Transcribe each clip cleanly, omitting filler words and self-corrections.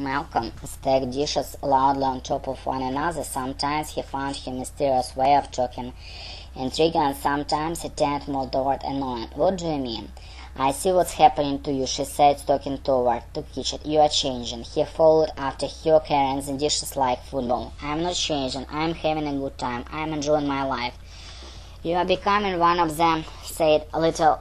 Malcolm stacked dishes loudly on top of one another. Sometimes he found her mysterious way of talking intriguing, and sometimes a tad more toward annoying. "What do you mean?" "I see what's happening to you," she said, talking toward the kitchen. "You are changing." He followed after her, carrying the dishes like football. "I'm not changing. I'm having a good time. I'm enjoying my life." "You are becoming one of them," said little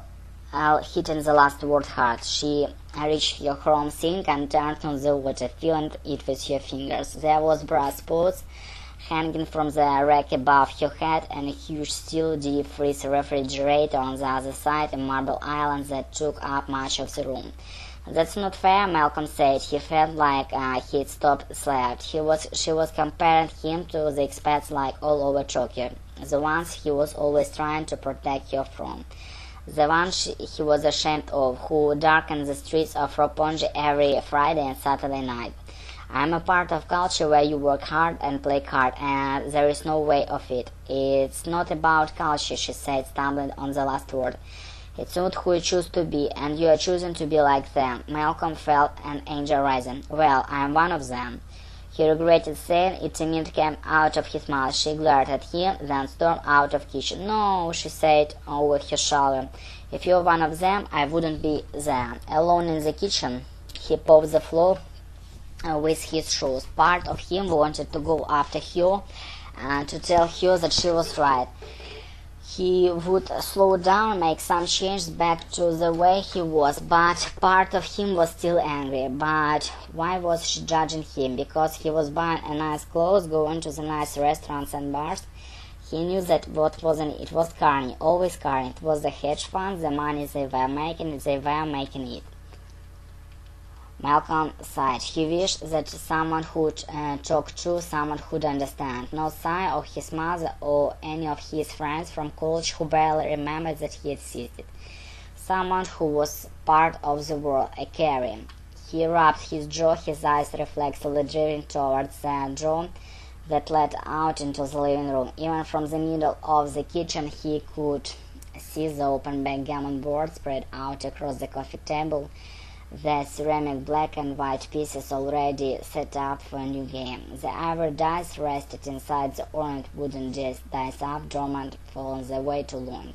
Al, hitting the last word hard. She reached her chrome sink and turned on the water, feeling it with her fingers. There was brass pots hanging from the rack above her head, and a huge steel deep-freeze refrigerator on the other side, a marble island that took up much of the room. "That's not fair," Malcolm said. He felt like he'd stopped slept. She was comparing him to the expats like all over Tokyo, the ones he was always trying to protect her from. The ones he was ashamed of, who darkened the streets of Roppongi every Friday and Saturday night. "I'm a part of culture where you work hard and play hard, and there is no way of it." "It's not about culture," she said, stumbling on the last word. "It's not who you choose to be, and you are choosing to be like them." Malcolm felt an anger rising. "Well, I'm one of them." He regretted saying it. A mint came out of his mouth. She glared at him, then stormed out of the kitchen. "No," she said over her shoulder. "If you're one of them, I wouldn't be there." Alone in the kitchen, he pawed the floor with his shoes. Part of him wanted to go after her and to tell her that she was right. He would slow down, make some changes back to the way he was, but part of him was still angry. But why was she judging him? Because he was buying a nice clothes, going to the nice restaurants and bars? He knew that what wasn't it was carny, always carny. It was the hedge funds, the money they were making it. Malcolm sighed. He wished that someone would talk to, someone who'd understand. No sign of his mother or any of his friends from college who barely remembered that he existed. Someone who was part of the world, a carrier. He rubbed his jaw, his eyes reflexively drifting towards the door that led out into the living room. Even from the middle of the kitchen he could see the open backgammon board spread out across the coffee table, the ceramic black and white pieces already set up for a new game. The ivory dice rested inside the ornate wooden dice up, dormant for the way too long.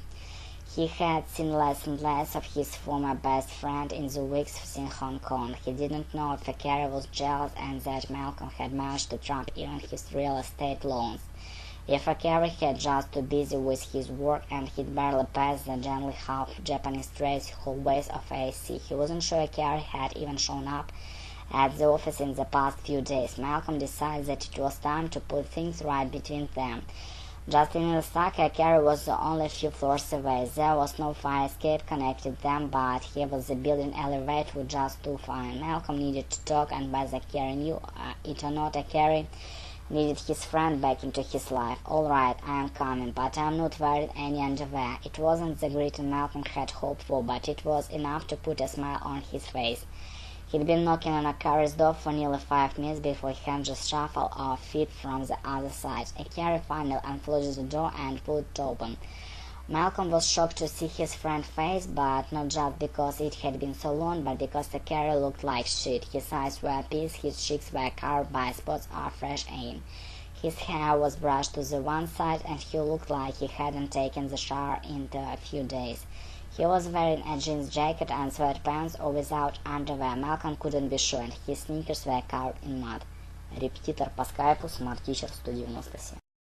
He had seen less and less of his former best friend in the weeks in Hong Kong. He didn't know if Carrie was jealous and that Malcolm had managed to trump even his real estate loans. If Carrie had just too busy with his work and he'd barely passed the gently half-Japanese trace hallways of AC. He wasn't sure Carrie had even shown up at the office in the past few days. Malcolm decided that it was time to put things right between them. Just in Osaka, Carrie was only a few floors away. There was no fire escape connected them, but here was the building elevator with just two fine. Malcolm needed to talk, and whether Carrie knew it or not, Carrie needed his friend back into his life. "All right, I am coming, but I am not wearing any underwear." It wasn't the greeting Malcolm had hoped for, but it was enough to put a smile on his face. He'd been knocking on Carrie's door for nearly 5 minutes before he had just shuffled off feet from the other side. Carrie finally unlocked the door and pulled it open. Malcolm was shocked to see his friend's face, but not just because it had been so long, but because Carrie looked like shit. His eyes were peas, his cheeks were carved by spots of fresh aim. His hair was brushed to the one side, and he looked like he hadn't taken the shower in a few days. He was wearing a jeans jacket and sweatpants or without underwear. Malcolm couldn't be sure, and his sneakers were covered in mud. Репетитор по скайпу, Smart Teacher 197.